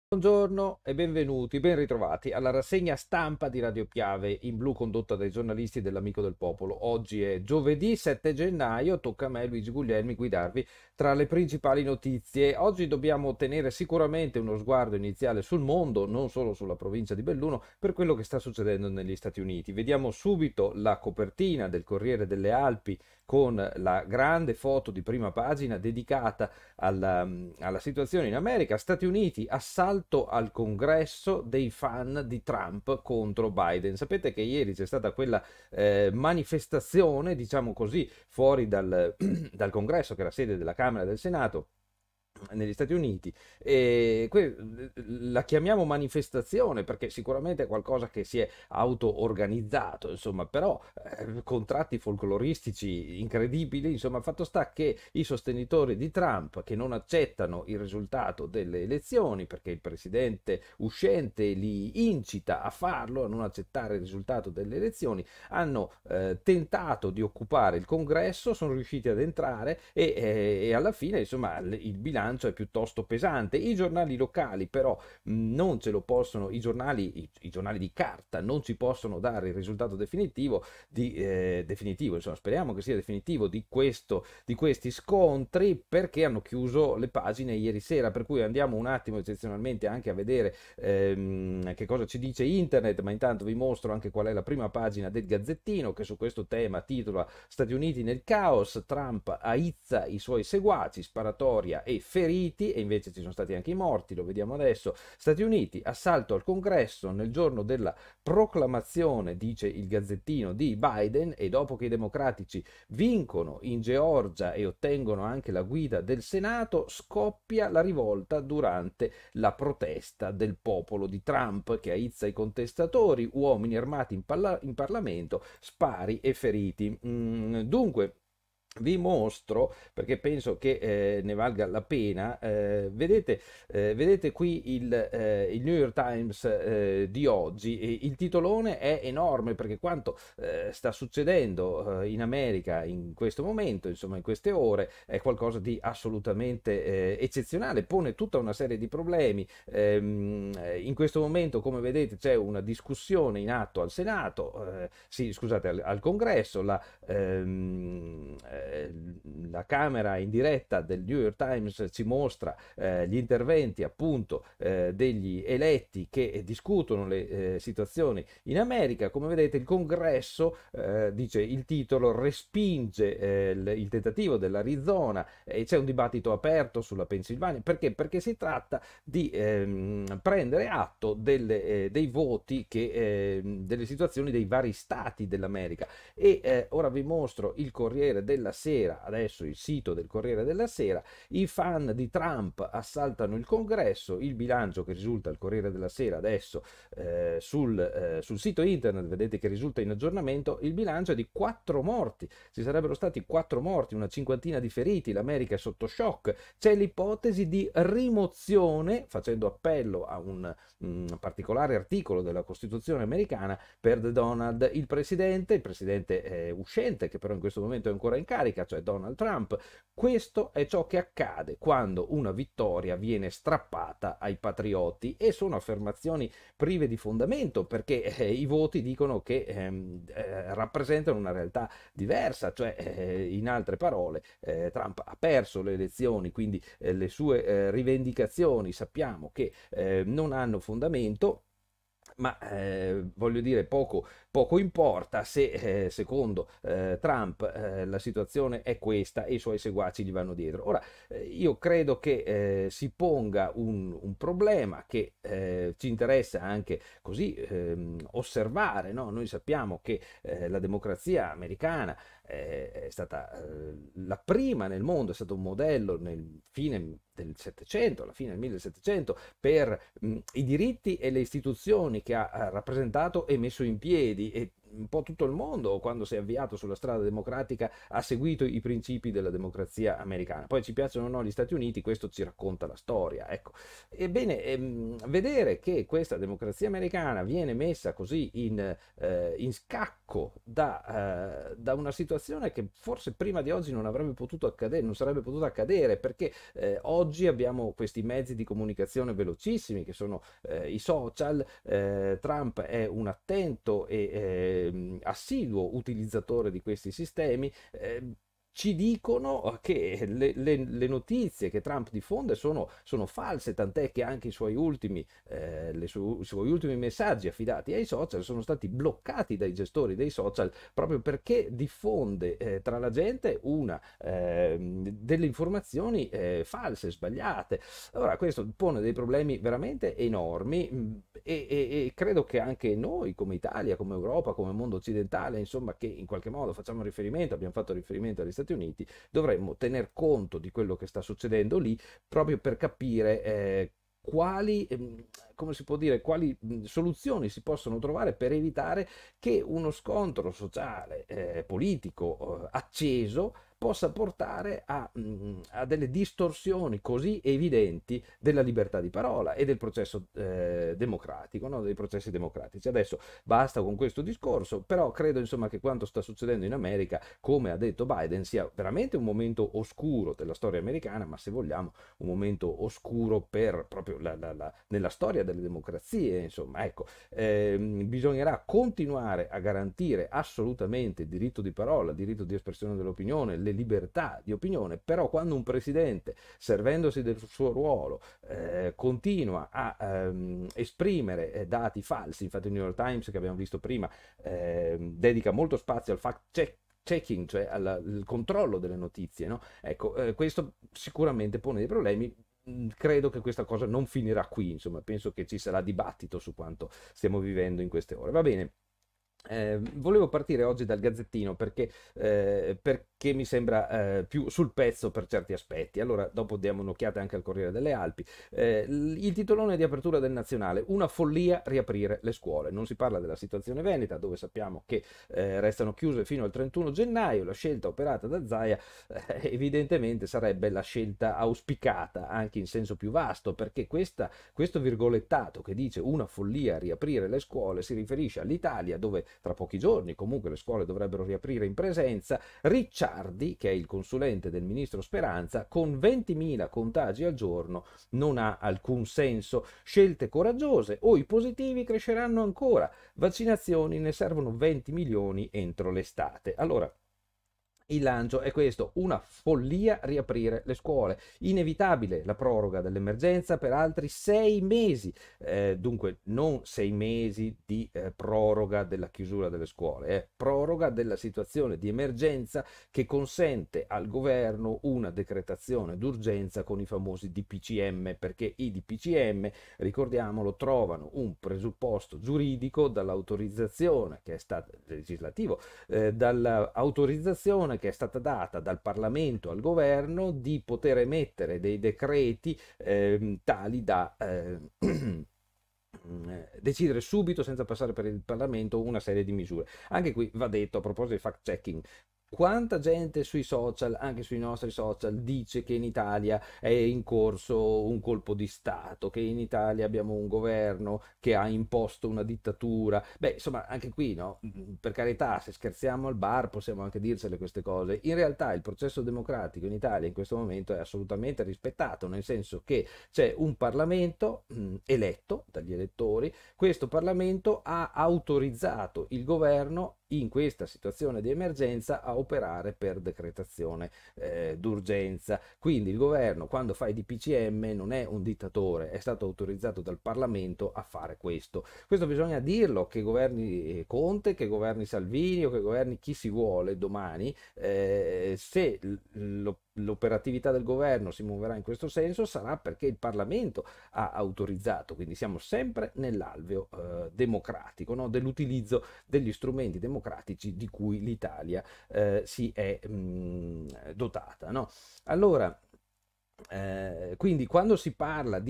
Buongiorno e benvenuti, ben ritrovati alla rassegna stampa di Radio Piave in blu condotta dai giornalisti dell'Amico del Popolo. Oggi è giovedì 7 gennaio, tocca a me, Luigi Guglielmi, guidarvi tra le principali notizie. Oggi dobbiamo tenere sicuramente uno sguardo iniziale sul mondo, non solo sulla provincia di Belluno, per quello che sta succedendo negli Stati Uniti. Vediamo subito la copertina del Corriere delle Alpi con la grande foto di prima pagina dedicata alla situazione in America. Stati Uniti, assalto al congresso dei fan di Trump contro Biden. Sapete che ieri c'è stata quella manifestazione, diciamo così, fuori dal congresso, che è la sede della Camera e del Senato negli Stati Uniti, e la chiamiamo manifestazione perché sicuramente è qualcosa che si è auto-organizzato, insomma, però con tratti folcloristici incredibili. Insomma, fatto sta che i sostenitori di Trump, che non accettano il risultato delle elezioni perché il presidente uscente li incita a farlo, a non accettare il risultato delle elezioni, hanno tentato di occupare il congresso, sono riusciti ad entrare e alla fine, insomma, il bilancio è piuttosto pesante. I giornali locali però non ce lo possono, i giornali di carta non ci possono dare il risultato definitivo, insomma, speriamo che sia definitivo, di questi scontri, perché hanno chiuso le pagine ieri sera. Per cui andiamo un attimo eccezionalmente anche a vedere che cosa ci dice internet, ma intanto vi mostro anche qual è la prima pagina del Gazzettino, che su questo tema titola: Stati Uniti nel caos, Trump aizza i suoi seguaci, sparatoria e feriti, e invece ci sono stati anche i morti, lo vediamo adesso. Stati Uniti, assalto al congresso nel giorno della proclamazione, dice il Gazzettino, di Biden, e dopo che i democratici vincono in Georgia e ottengono anche la guida del Senato, scoppia la rivolta durante la protesta del popolo di Trump, che aizza i contestatori, uomini armati in Parlamento, spari e feriti. Dunque, vi mostro, perché penso che ne valga la pena, vedete qui il New York Times di oggi, e il titolone è enorme, perché quanto sta succedendo in America in questo momento, insomma in queste ore, è qualcosa di assolutamente eccezionale, pone tutta una serie di problemi. In questo momento, come vedete, c'è una discussione in atto al Senato, sì, scusate, al Congresso. La Camera in diretta del New York Times ci mostra gli interventi appunto degli eletti che discutono le situazioni in America. Come vedete, il Congresso, dice il titolo, respinge il tentativo dell'Arizona, e c'è un dibattito aperto sulla Pennsylvania. Perché? Perché si tratta di prendere atto dei voti, delle situazioni dei vari stati dell'America. E ora vi mostro il Corriere della Sera, adesso il sito del Corriere della Sera. I fan di Trump assaltano il congresso. Il bilancio che risulta al Corriere della Sera adesso sul sito internet, vedete che risulta in aggiornamento, il bilancio è di 4 morti. Ci sarebbero stati 4 morti, una cinquantina di feriti, l'America è sotto shock. C'è l'ipotesi di rimozione, facendo appello a un particolare articolo della Costituzione americana, per Donald, il presidente uscente, che però in questo momento è ancora in carica, cioè Donald Trump. Questo è ciò che accade quando una vittoria viene strappata ai patrioti, e sono affermazioni prive di fondamento, perché i voti dicono che rappresentano una realtà diversa, cioè in altre parole Trump ha perso le elezioni, quindi le sue rivendicazioni sappiamo che non hanno fondamento. Ma voglio dire, poco importa se secondo Trump la situazione è questa e i suoi seguaci gli vanno dietro. Ora, io credo che si ponga un problema che ci interessa anche così osservare, no? Noi sappiamo che la democrazia americana è stata la prima nel mondo, è stato un modello nel fine del Settecento, alla fine del 1700, per i diritti e le istituzioni che ha rappresentato e messo in piedi, e un po' tutto il mondo, quando si è avviato sulla strada democratica, ha seguito i principi della democrazia americana. Poi ci piacciono o no gli Stati Uniti, questo ci racconta la storia, ecco. Ebbene, vedere che questa democrazia americana viene messa così in scacco da una situazione che forse prima di oggi non avrebbe potuto accadere, non sarebbe potuta accadere, perché oggi abbiamo questi mezzi di comunicazione velocissimi che sono i social. Trump è un attento e assiduo utilizzatore di questi sistemi. Ci dicono che le notizie che Trump diffonde sono false, tant'è che anche i suoi ultimi messaggi affidati ai social sono stati bloccati dai gestori dei social proprio perché diffonde tra la gente delle informazioni false, sbagliate. Allora, questo pone dei problemi veramente enormi, e credo che anche noi, come Italia, come Europa, come mondo occidentale, insomma, che in qualche modo facciamo riferimento, abbiamo fatto riferimento agli Stati Uniti, dovremmo tener conto di quello che sta succedendo lì, proprio per capire quali, come si può dire, quali soluzioni si possono trovare per evitare che uno scontro sociale, politico, acceso possa portare a delle distorsioni così evidenti della libertà di parola e del processo democratico, no? Dei processi democratici. Adesso basta con questo discorso, però credo insomma che quanto sta succedendo in America, come ha detto Biden, sia veramente un momento oscuro della storia americana, ma se vogliamo un momento oscuro per proprio nella storia delle democrazie, insomma, ecco. Bisognerà continuare a garantire assolutamente il diritto di parola, il diritto di espressione dell'opinione, le libertà di opinione, però quando un presidente, servendosi del suo ruolo, continua a esprimere dati falsi, infatti il New York Times, che abbiamo visto prima, dedica molto spazio al checking, cioè al controllo delle notizie, no? Ecco, questo sicuramente pone dei problemi. Credo che questa cosa non finirà qui, insomma, penso che ci sarà dibattito su quanto stiamo vivendo in queste ore. Va bene. Volevo partire oggi dal Gazzettino perché mi sembra più sul pezzo per certi aspetti. Allora, dopo diamo un'occhiata anche al Corriere delle Alpi. Il titolone di apertura del Nazionale: una follia riaprire le scuole. Non si parla della situazione veneta, dove sappiamo che restano chiuse fino al 31 gennaio. La scelta operata da Zaia evidentemente sarebbe la scelta auspicata anche in senso più vasto, perché questo virgolettato che dice una follia riaprire le scuole si riferisce all'Italia, dove tra pochi giorni comunque le scuole dovrebbero riaprire in presenza. Ricciardi, che è il consulente del ministro Speranza, con 20.000 contagi al giorno non ha alcun senso. Scelte coraggiose o i positivi cresceranno ancora. Vaccinazioni, ne servono 20 milioni entro l'estate. Allora, il lancio è questo: una follia riaprire le scuole. Inevitabile la proroga dell'emergenza per altri 6 mesi. Dunque, non 6 mesi di proroga della chiusura delle scuole, proroga della situazione di emergenza che consente al governo una decretazione d'urgenza con i famosi DPCM, perché i DPCM, ricordiamolo, trovano un presupposto giuridico dall'autorizzazione che è stata legislativo, dall'autorizzazione che è stata data dal Parlamento al governo di poter emettere dei decreti tali da decidere subito, senza passare per il Parlamento, una serie di misure. Anche qui va detto, a proposito di fact-checking, quanta gente sui social, anche sui nostri social, dice che in Italia è in corso un colpo di Stato, che in Italia abbiamo un governo che ha imposto una dittatura. Beh, insomma, anche qui, no? Per carità, se scherziamo al bar possiamo anche dirsele queste cose. In realtà il processo democratico in Italia in questo momento è assolutamente rispettato, nel senso che c'è un Parlamento eletto dagli elettori. Questo Parlamento ha autorizzato il governo in questa situazione di emergenza a operare per decretazione d'urgenza. Quindi il governo, quando fa i DPCM, non è un dittatore, è stato autorizzato dal Parlamento a fare questo. Questo bisogna dirlo, che governi Conte, che governi Salvini o che governi chi si vuole domani, se l'operatività del governo si muoverà in questo senso, sarà perché il Parlamento ha autorizzato. Quindi siamo sempre nell'alveo democratico, no? Dell'utilizzo degli strumenti democratici di cui l'Italia si è dotata, no? Allora, Quindi quando si parla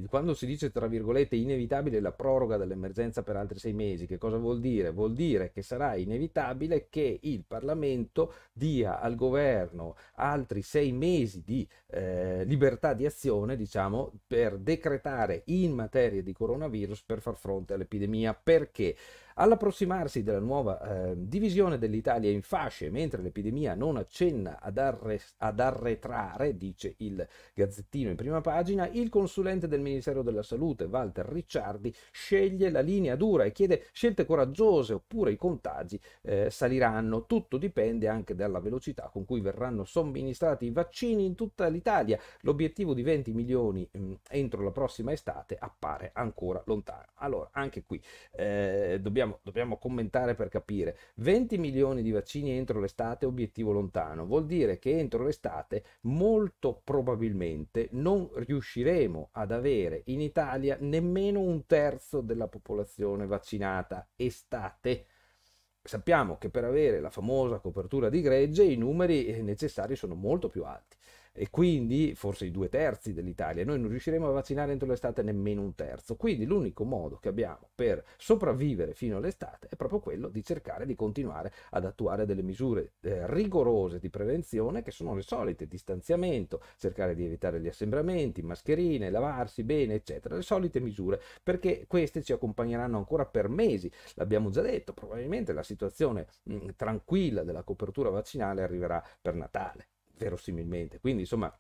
quando si dice tra virgolette inevitabile la proroga dell'emergenza per altri 6 mesi, che cosa vuol dire? Vuol dire che sarà inevitabile che il Parlamento dia al governo altri 6 mesi di libertà di azione, diciamo, per decretare in materia di coronavirus per far fronte all'epidemia. Perché? All'approssimarsi della nuova divisione dell'Italia in fasce, mentre l'epidemia non accenna ad arretrare, dice il Gazzettino in prima pagina, il consulente del Ministero della Salute, Walter Ricciardi, sceglie la linea dura e chiede scelte coraggiose oppure i contagi saliranno. Tutto dipende anche dalla velocità con cui verranno somministrati i vaccini in tutta l'Italia. L'obiettivo di 20 milioni entro la prossima estate appare ancora lontano. Allora, anche qui dobbiamo commentare per capire. 20 milioni di vaccini entro l'estate, obiettivo lontano, vuol dire che entro l'estate molto probabilmente non riusciremo ad avere in Italia nemmeno un terzo della popolazione vaccinata estate. Sappiamo che per avere la famosa copertura di gregge i numeri necessari sono molto più alti e quindi forse i 2/3 dell'Italia. Noi non riusciremo a vaccinare entro l'estate nemmeno un terzo. Quindi l'unico modo che abbiamo per sopravvivere fino all'estate è proprio quello di cercare di continuare ad attuare delle misure rigorose di prevenzione, che sono le solite: distanziamento, cercare di evitare gli assembramenti, mascherine, lavarsi bene, eccetera. Le solite misure, perché queste ci accompagneranno ancora per mesi. L'abbiamo già detto, probabilmente la situazione tranquilla della copertura vaccinale arriverà per Natale, verosimilmente. Quindi, insomma,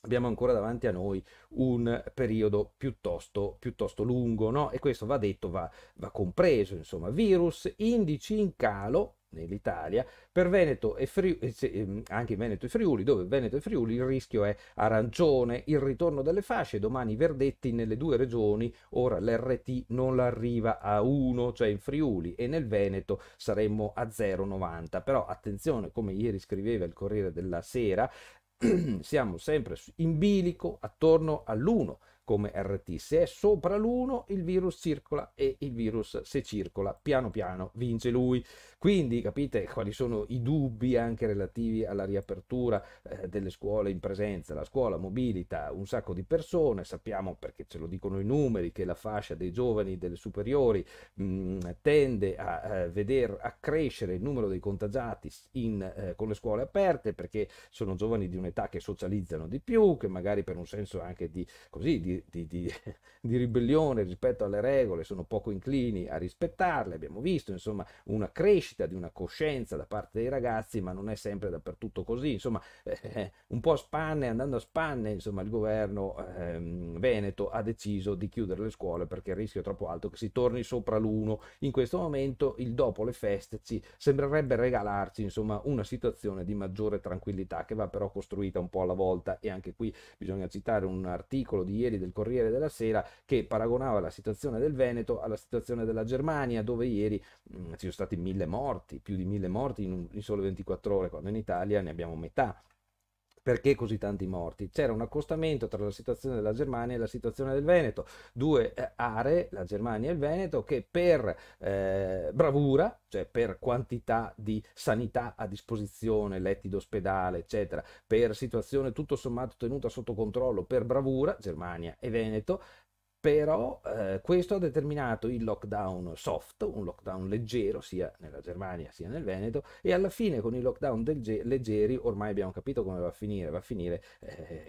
abbiamo ancora davanti a noi un periodo piuttosto lungo, no? E questo va detto, va compreso, insomma. Virus, indici in calo nell'Italia, per Veneto e Friuli, anche in Veneto e Friuli, dove Veneto e Friuli il rischio è arancione, il ritorno delle fasce, domani verdetti nelle due regioni, ora l'RT non arriva a 1, cioè in Friuli, e nel Veneto saremmo a 0,90, però attenzione, come ieri scriveva il Corriere della Sera, siamo sempre in bilico attorno all'1 come RT. Se è sopra l'1 il virus circola, e il virus, se circola, piano piano vince lui. Quindi capite quali sono i dubbi anche relativi alla riapertura delle scuole in presenza. La scuola mobilita un sacco di persone, sappiamo, perché ce lo dicono i numeri, che la fascia dei giovani delle superiori tende a veder accrescere il numero dei contagiati con le scuole aperte, perché sono giovani di un'età che socializzano di più, che magari per un senso anche di di ribellione rispetto alle regole sono poco inclini a rispettarle. Abbiamo visto, insomma, una crescita di una coscienza da parte dei ragazzi, ma non è sempre dappertutto così. Insomma, un po' a spanne, andando a spanne, insomma, il governo veneto ha deciso di chiudere le scuole perché il rischio è troppo alto che si torni sopra l'1. In questo momento, il dopo le feste ci sembrerebbe regalarci, insomma, una situazione di maggiore tranquillità, che va però costruita un po' alla volta. E anche qui bisogna citare un articolo di ieri del Corriere della Sera che paragonava la situazione del Veneto alla situazione della Germania, dove ieri ci sono stati 1000 morti, più di 1000 morti in solo 24 ore, quando in Italia ne abbiamo metà. Perché così tanti morti? C'era un accostamento tra la situazione della Germania e la situazione del Veneto, due aree, la Germania e il Veneto, che per bravura, cioè per quantità di sanità a disposizione, letti d'ospedale, eccetera, per situazione tutto sommato tenuta sotto controllo, per bravura, Germania e Veneto. Però questo ha determinato il lockdown soft, un lockdown leggero sia nella Germania sia nel Veneto, e alla fine con i lockdown leggeri ormai abbiamo capito come va a finire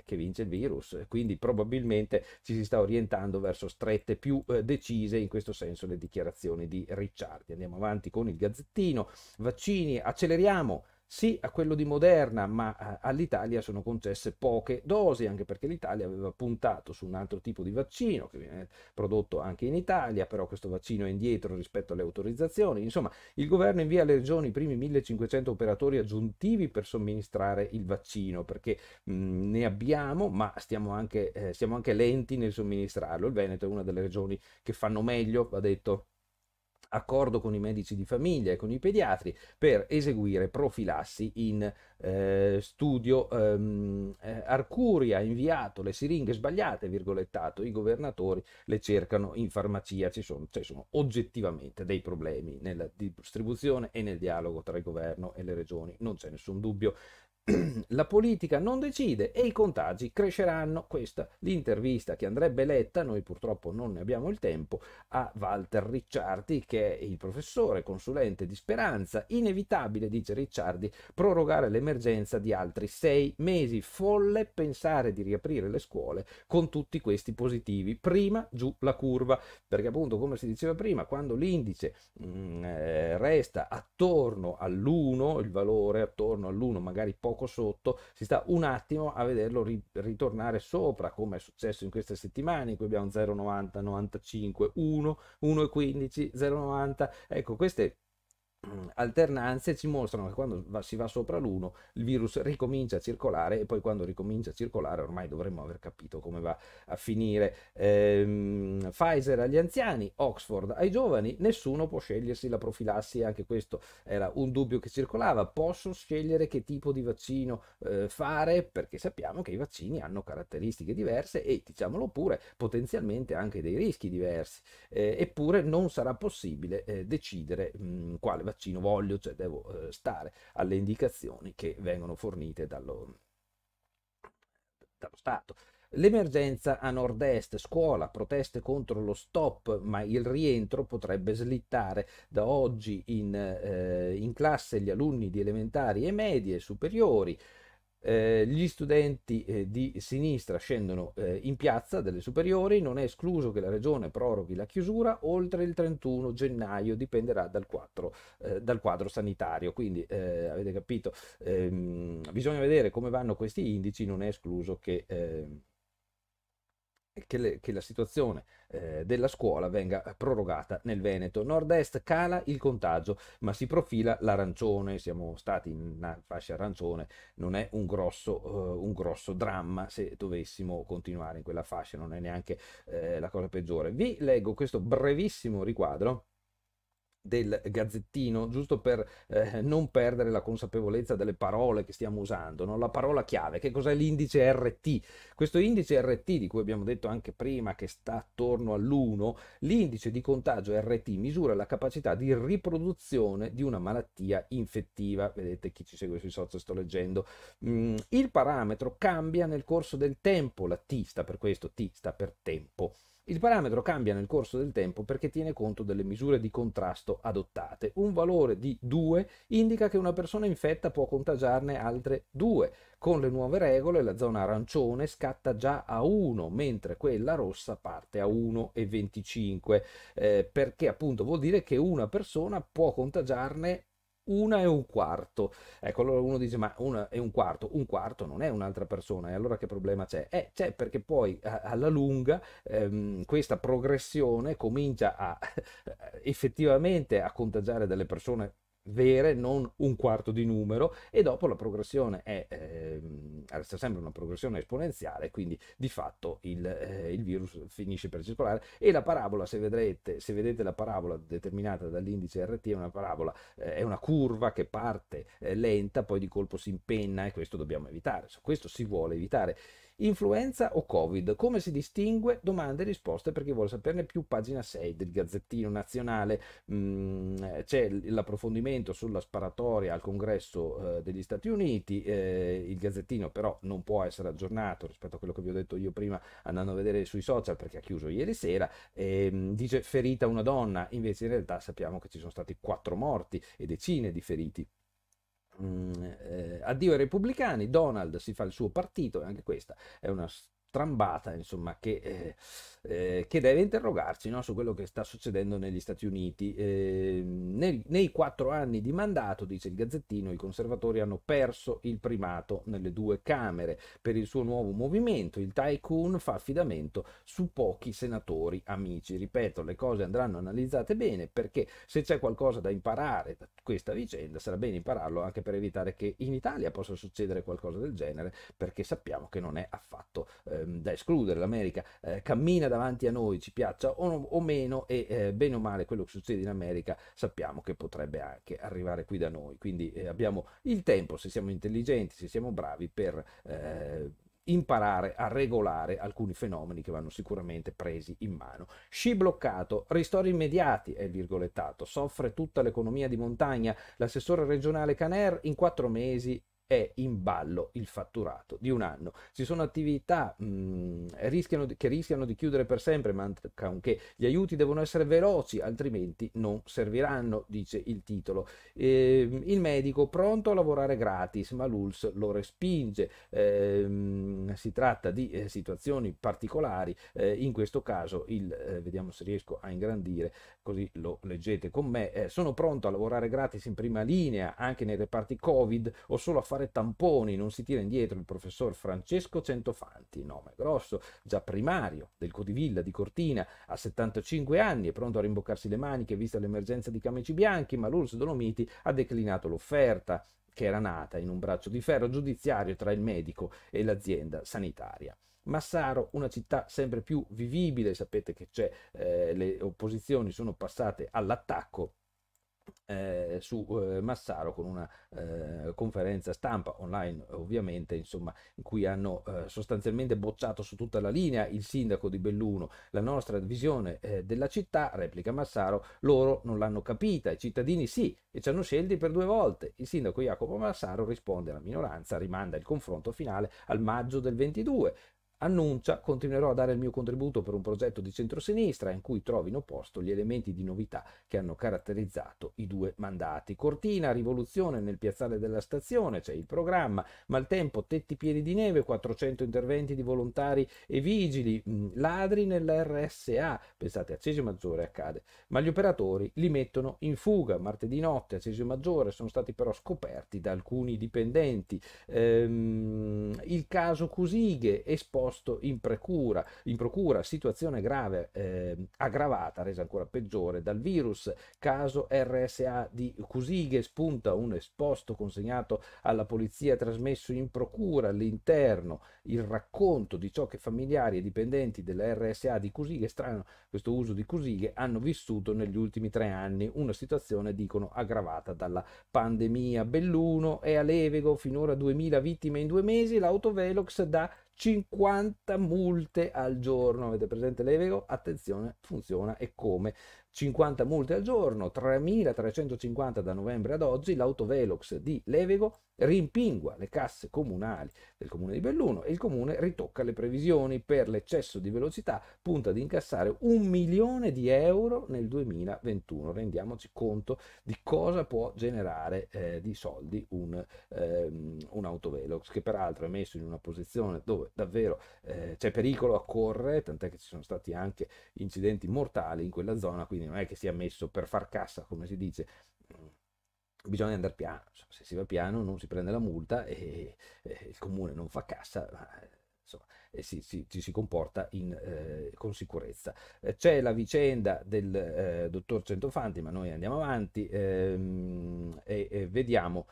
che vince il virus. Quindi probabilmente ci si sta orientando verso strette più decise, in questo senso le dichiarazioni di Ricciardi. Andiamo avanti con il Gazzettino. Vaccini, acceleriamo. Sì a quello di Moderna, ma all'Italia sono concesse poche dosi, anche perché l'Italia aveva puntato su un altro tipo di vaccino che viene prodotto anche in Italia, però questo vaccino è indietro rispetto alle autorizzazioni. Insomma, il governo invia alle regioni i primi 1500 operatori aggiuntivi per somministrare il vaccino, perché ne abbiamo, ma siamo anche lenti nel somministrarlo. Il Veneto è una delle regioni che fanno meglio, va detto. Accordo con i medici di famiglia e con i pediatri per eseguire profilassi in studio. Arcuri ha inviato le siringhe sbagliate, virgolettato, i governatori le cercano in farmacia. Ci sono oggettivamente dei problemi nella distribuzione e nel dialogo tra il governo e le regioni, non c'è nessun dubbio. la politica non decide e i contagi cresceranno. Questa l'intervista che andrebbe letta, noi purtroppo non ne abbiamo il tempo, a Walter Ricciardi, che è il professore consulente di Speranza. Inevitabile, dice Ricciardi, prorogare l'emergenza di altri 6 mesi. Folle pensare di riaprire le scuole con tutti questi positivi. Prima giù la curva, perché appunto, come si diceva prima, quando l'indice resta attorno all'1, il valore attorno all'1, magari poco sotto, si sta un attimo a vederlo ritornare sopra, come è successo in queste settimane in cui abbiamo 0,90, 95, 1, 1,15, 0,90. Ecco, queste alternanze ci mostrano che quando si va sopra l'1 il virus ricomincia a circolare, e poi quando ricomincia a circolare ormai dovremmo aver capito come va a finire. Pfizer agli anziani, Oxford ai giovani, nessuno può scegliersi la profilassi. Anche questo era un dubbio che circolava: posso scegliere che tipo di vaccino fare, perché sappiamo che i vaccini hanno caratteristiche diverse e, diciamolo pure, potenzialmente anche dei rischi diversi. Eppure non sarà possibile decidere quale vaccino voglio, cioè devo stare alle indicazioni che vengono fornite dallo Stato. L'emergenza a nord-est, scuola, proteste contro lo stop, ma il rientro potrebbe slittare. Da oggi in classe gli alunni di elementari e medie superiori. Gli studenti di sinistra scendono in piazza delle superiori. Non è escluso che la regione proroghi la chiusura oltre il 31 gennaio, dipenderà dal quadro sanitario. Quindi avete capito, bisogna vedere come vanno questi indici. Non è escluso che la situazione della scuola venga prorogata nel Veneto. Nord-est cala il contagio, ma si profila l'arancione. Siamo stati in una fascia arancione, non è un grosso dramma se dovessimo continuare in quella fascia, non è neanche la cosa peggiore. Vi leggo questo brevissimo riquadro del Gazzettino, giusto per non perdere la consapevolezza delle parole che stiamo usando, no? La parola chiave, che cos'è l'indice RT? Questo indice RT, di cui abbiamo detto anche prima che sta attorno all'1, l'indice di contagio RT misura la capacità di riproduzione di una malattia infettiva. Vedete, chi ci segue sui social, sto leggendo. Il parametro cambia nel corso del tempo, la T sta per questo, T sta per tempo. Il parametro cambia nel corso del tempo perché tiene conto delle misure di contrasto adottate. Un valore di 2 indica che una persona infetta può contagiarne altre 2. Con le nuove regole la zona arancione scatta già a 1, mentre quella rossa parte a 1,25, perché appunto vuol dire che una persona può contagiarne 1,25. Ecco, allora uno dice: ma 1,25 non è un'altra persona, e allora che problema c'è? C'è perché poi alla lunga questa progressione comincia effettivamente a contagiare delle persone vere, non un quarto di numero, e dopo la progressione resta sempre una progressione esponenziale, quindi di fatto il virus finisce per circolare. E la parabola, se vedete la parabola determinata dall'indice RT, è una parabola, è una curva che parte lenta, poi di colpo si impenna, e questo dobbiamo evitare, questo si vuole evitare. Influenza o Covid? Come si distingue? Domande e risposte per chi vuole saperne più. Pagina 6 del Gazzettino Nazionale. C'è l'approfondimento sulla sparatoria al Congresso degli Stati Uniti. Il Gazzettino però non può essere aggiornato rispetto a quello che vi ho detto io prima, andando a vedere sui social, perché ha chiuso ieri sera. Dice ferita una donna, invece in realtà sappiamo che ci sono stati 4 morti e decine di feriti. Addio ai repubblicani, Donald si fa il suo partito, e anche questa è una strambata, insomma, che deve interrogarci, no, su quello che sta succedendo negli Stati Uniti. Nei 4 anni di mandato, dice il Gazzettino, i conservatori hanno perso il primato nelle 2 Camere. Per il suo nuovo movimento, il tycoon fa affidamento su pochi senatori amici. Ripeto, le cose andranno analizzate bene, perché se c'è qualcosa da imparare da questa vicenda, sarà bene impararlo anche per evitare che in Italia possa succedere qualcosa del genere, perché sappiamo che non è affatto da escludere. L'America cammina davanti a noi, ci piaccia o meno, e bene o male quello che succede in America sappiamo che potrebbe anche arrivare qui da noi. Quindi abbiamo il tempo, se siamo intelligenti, se siamo bravi, per imparare a regolare alcuni fenomeni che vanno sicuramente presi in mano. Sci bloccato, ristori immediati, è il virgolettato, soffre tutta l'economia di montagna. L'assessore regionale Caner: in 4 mesi è in ballo il fatturato di un anno. Ci sono attività che rischiano di chiudere per sempre, ma anche gli aiuti devono essere veloci, altrimenti non serviranno, dice il titolo. Il medico pronto a lavorare gratis, ma l'ULSS lo respinge. Si tratta di situazioni particolari, in questo caso vediamo se riesco a ingrandire così lo leggete con me. Sono pronto a lavorare gratis in prima linea anche nei reparti Covid o solo a fare tamponi, non si tira indietro il professor Francesco Centofanti, nome grosso, già primario del Codivilla di Cortina, a 75 anni, è pronto a rimboccarsi le maniche vista l'emergenza di camici bianchi, ma l'ULSS Dolomiti ha declinato l'offerta che era nata in un braccio di ferro giudiziario tra il medico e l'azienda sanitaria. Massaro, una città sempre più vivibile, sapete che le opposizioni sono passate all'attacco su Massaro con una conferenza stampa online, ovviamente, insomma, in cui hanno sostanzialmente bocciato su tutta la linea il sindaco di Belluno. La nostra visione della città, replica Massaro, loro non l'hanno capita, i cittadini sì, e ci hanno scelti per 2 volte. Il sindaco Jacopo Massaro risponde alla minoranza, rimanda il confronto finale al maggio del 22. Annuncia: continuerò a dare il mio contributo per un progetto di centrosinistra in cui trovino posto gli elementi di novità che hanno caratterizzato i 2 mandati. Cortina, rivoluzione nel piazzale della stazione, c'è il programma, maltempo, tetti pieni di neve, 400 interventi di volontari e vigili, ladri nell'RSA, pensate a Cesio Maggiore accade, ma gli operatori li mettono in fuga. Martedì notte a Cesio Maggiore sono stati però scoperti da alcuni dipendenti. Il caso Cusighe esposto in procura, situazione grave aggravata, resa ancora peggiore dal virus. Caso RSA di Cusighe, spunta un esposto consegnato alla polizia trasmesso in procura. All'interno il racconto di ciò che familiari e dipendenti della RSA di Cusighe, strano questo uso di Cusighe, hanno vissuto negli ultimi 3 anni, una situazione, dicono, aggravata dalla pandemia. Belluno e Alevego, finora 2000 vittime in 2 mesi, l'autovelox da 50 multe al giorno. Avete presente Levego? Attenzione, funziona e come. 50 multe al giorno, 3.350 da novembre ad oggi. L'autovelox di Levego rimpingua le casse comunali del comune di Belluno e il comune ritocca le previsioni per l'eccesso di velocità, punta ad incassare 1 milione di euro nel 2021. Rendiamoci conto di cosa può generare di soldi un autovelox, che peraltro è messo in una posizione dove davvero c'è pericolo a correre, tant'è che ci sono stati anche incidenti mortali in quella zona, quindi non è che sia messo per far cassa, come si dice. Bisogna andare piano, se si va piano non si prende la multa e il comune non fa cassa, insomma, ci si comporta con sicurezza. C'è la vicenda del dottor Centofanti, ma noi andiamo avanti e vediamo,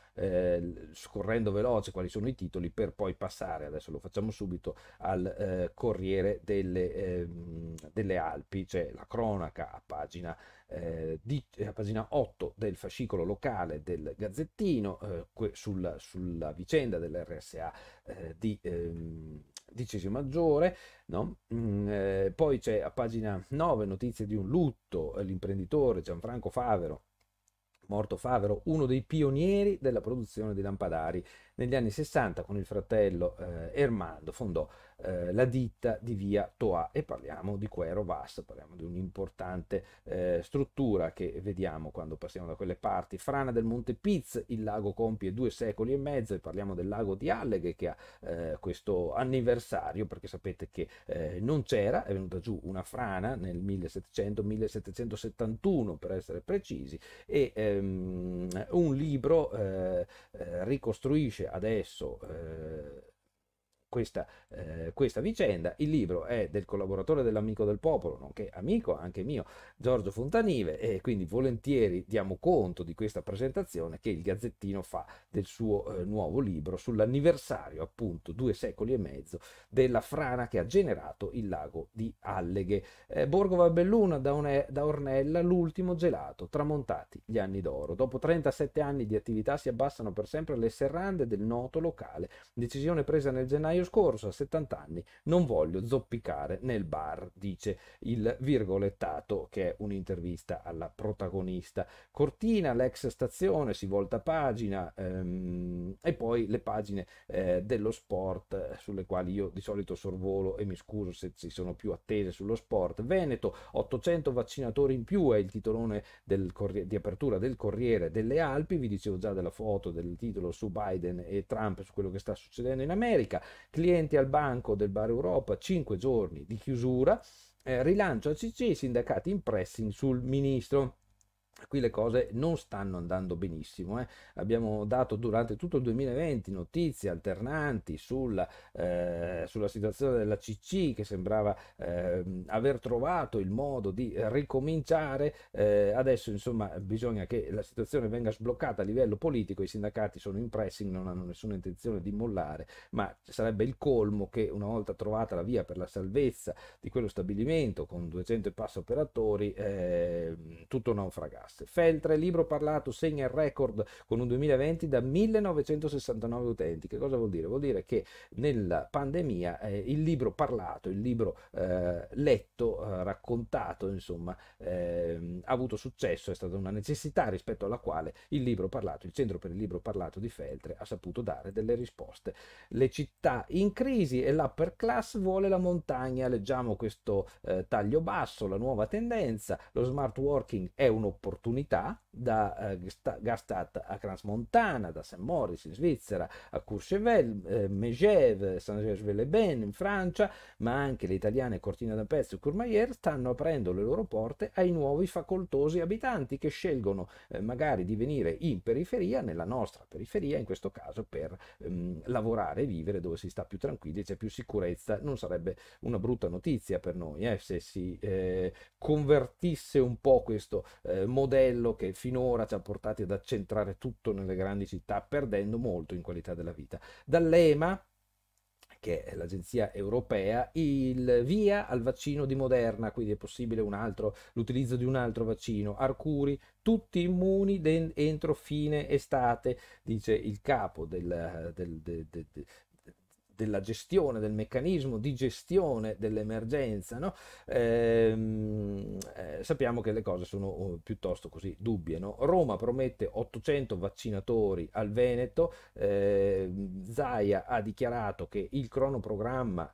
scorrendo veloce, quali sono i titoli per poi passare, adesso lo facciamo subito, al Corriere delle Alpi. C'è la cronaca a pagina 8 del fascicolo locale del Gazzettino sulla vicenda dell'RSA di Cesio Maggiore, no? Poi c'è a pagina 9 notizie di un lutto, l'imprenditore Gianfranco Favero, morto Favero, uno dei pionieri della produzione di lampadari. Negli anni 60 con il fratello Ermando fondò la ditta di via Toà, e parliamo di Quero Vas, parliamo di un'importante struttura che vediamo quando passiamo da quelle parti. Frana del Monte Piz, il lago compie 2 secoli e mezzo, e parliamo del lago di Alleghe che ha questo anniversario, perché sapete che non c'era, è venuta giù una frana nel 1771 per essere precisi, e un libro ricostruisce adesso questa vicenda. Il libro è del collaboratore dell'Amico del Popolo, nonché amico anche mio, Giorgio Fontanive, e quindi volentieri diamo conto di questa presentazione che il Gazzettino fa del suo nuovo libro sull'anniversario, appunto, 2 secoli e mezzo della frana che ha generato il lago di Alleghe. Borgo Valbelluna da Ornella, l'ultimo gelato, tramontati gli anni d'oro. Dopo 37 anni di attività si abbassano per sempre le serrande del noto locale. Decisione presa nel gennaio scorso, a 70 anni, non voglio zoppicare nel bar, dice il virgolettato, che è un'intervista alla protagonista. Cortina, l'ex stazione, si volta pagina, e poi le pagine dello sport, sulle quali io di solito sorvolo e mi scuso se ci sono più attese sullo sport. Veneto, 800 vaccinatori in più è il titolone di apertura del Corriere delle Alpi. Vi dicevo già della foto del titolo su Biden e Trump, su quello che sta succedendo in America. Clienti al banco del Bar Europa, 5 giorni di chiusura. Rilancio ACC, sindacati in pressing sul ministro. Qui le cose non stanno andando benissimo. Abbiamo dato durante tutto il 2020 notizie alternanti sulla situazione della CC, che sembrava aver trovato il modo di ricominciare. Adesso insomma bisogna che la situazione venga sbloccata a livello politico. I sindacati sono in pressing, non hanno nessuna intenzione di mollare, ma sarebbe il colmo che una volta trovata la via per la salvezza di quello stabilimento con 200 e passa operatori, tutto naufragasse. Feltre, libro parlato, segna il record con un 2020 da 1969 utenti. Che cosa vuol dire? Vuol dire che nella pandemia il libro parlato, il libro letto, raccontato, insomma, ha avuto successo, è stata una necessità rispetto alla quale il libro parlato, il Centro per il Libro Parlato di Feltre, ha saputo dare delle risposte. Le città in crisi e l'upper class vuole la montagna. Leggiamo questo taglio basso, la nuova tendenza. Lo smart working è un'opportunità da Gstaad a Crans-Montana, da St. Moritz in Svizzera a Courchevel, Megève, Saint-Gervais-les-Bains in Francia, ma anche le italiane Cortina d'Ampezzo e Courmayeur stanno aprendo le loro porte ai nuovi facoltosi abitanti che scelgono magari di venire in periferia, nella nostra periferia in questo caso, per lavorare e vivere dove si sta più tranquilli, c'è più sicurezza. Non sarebbe una brutta notizia per noi se si convertisse un po' questo modello che finora ci ha portati ad accentrare tutto nelle grandi città, perdendo molto in qualità della vita. Dall'EMA, che è l'agenzia europea, il via al vaccino di Moderna, quindi è possibile l'utilizzo di un altro vaccino. Arcuri, tutti immuni entro fine estate, dice il capo della gestione, del meccanismo di gestione dell'emergenza, no? Sappiamo che le cose sono piuttosto così dubbie, no? Roma promette 800 vaccinatori al Veneto. Zaia ha dichiarato che il cronoprogramma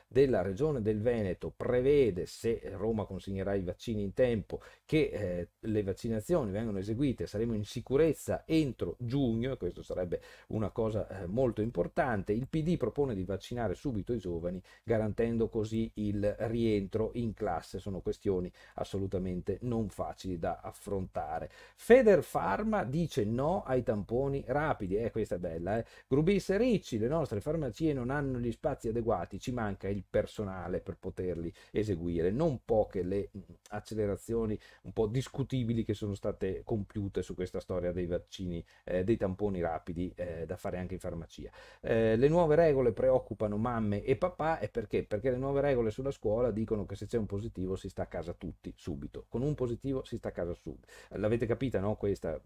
della regione del Veneto prevede, se Roma consegnerà i vaccini in tempo, che le vaccinazioni vengano eseguite, saremo in sicurezza entro giugno, e questo sarebbe una cosa molto importante. Il PD propone di vaccinare subito i giovani, garantendo così il rientro in classe. Sono questioni assolutamente non facili da affrontare. Federpharma dice no ai tamponi rapidi. Questa è bella. Grubis e Ricci, le nostre farmacie non hanno gli spazi adeguati, ci manca il personale per poterli eseguire. Non poche le accelerazioni un po' discutibili che sono state compiute su questa storia dei vaccini, dei tamponi rapidi da fare anche in farmacia. Le nuove regole preoccupano mamme e papà. E perché? Perché le nuove regole sulla scuola dicono che se c'è un positivo si sta a casa tutti subito, con un positivo si sta a casa subito. L'avete capita, no? Questa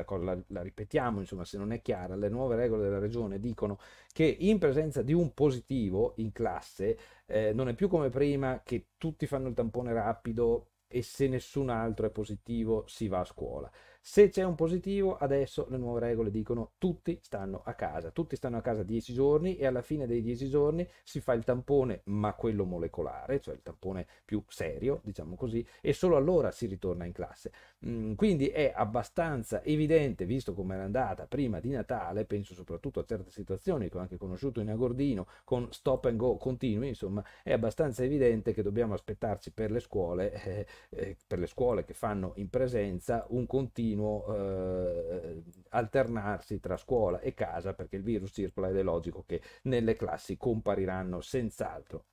cosa la ripetiamo, insomma, se non è chiara. Le nuove regole della regione dicono che in presenza di un positivo in classe non è più come prima, che tutti fanno il tampone rapido e se nessun altro è positivo si va a scuola. Se c'è un positivo, adesso le nuove regole dicono tutti stanno a casa 10 giorni, e alla fine dei 10 giorni si fa il tampone, ma quello molecolare, cioè il tampone più serio, diciamo così, e solo allora si ritorna in classe. Quindi è abbastanza evidente, visto come era andata prima di Natale, penso soprattutto a certe situazioni che ho anche conosciuto in Agordino, con stop and go continui, insomma, è abbastanza evidente che dobbiamo aspettarci per le scuole che fanno in presenza un continuo alternarsi tra scuola e casa, perché il virus circola ed è logico che nelle classi compariranno senz'altro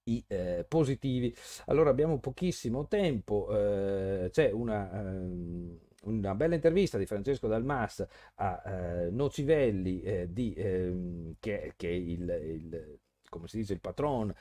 i positivi. Allora abbiamo pochissimo tempo, c'è una bella intervista di Francesco Dalmas a Nocivelli, che è come si dice, il patron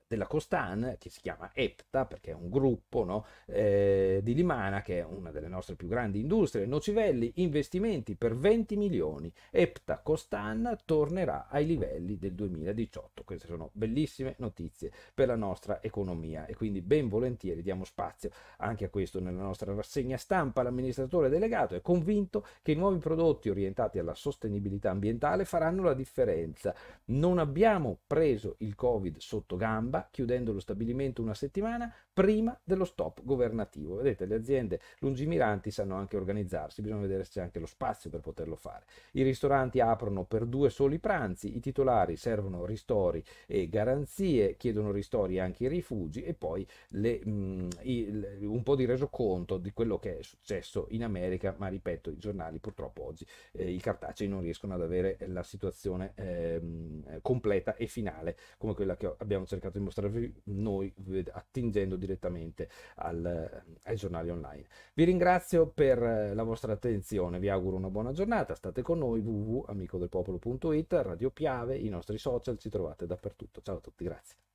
della Costan, che si chiama EPTA, perché è un gruppo, no? Di Limana, che è una delle nostre più grandi industrie, Nocivelli, investimenti per 20 milioni, EPTA Costan tornerà ai livelli del 2018. Queste sono bellissime notizie per la nostra economia e quindi ben volentieri diamo spazio anche a questo nella nostra rassegna stampa. L'amministratore delegato è convinto che i nuovi prodotti orientati alla sostenibilità ambientale faranno la differenza. Non abbiamo preso il Covid sotto gamba, chiudendo lo stabilimento una settimana prima dello stop governativo. Vedete, le aziende lungimiranti sanno anche organizzarsi, bisogna vedere se c'è anche lo spazio per poterlo fare. I ristoranti aprono per 2 soli pranzi, i titolari servono ristori e garanzie, chiedono ristori anche i rifugi e poi un po' di resoconto di quello che è successo in America, ma ripeto, i giornali purtroppo oggi, i cartacei non riescono ad avere la situazione completa e finale come quella che abbiamo cercato di mostrarvi noi attingendo direttamente ai giornali online. Vi ringrazio per la vostra attenzione, vi auguro una buona giornata, state con noi, www.amicodelpopolo.it, Radio Piave, i nostri social, ci trovate dappertutto. Ciao a tutti, grazie.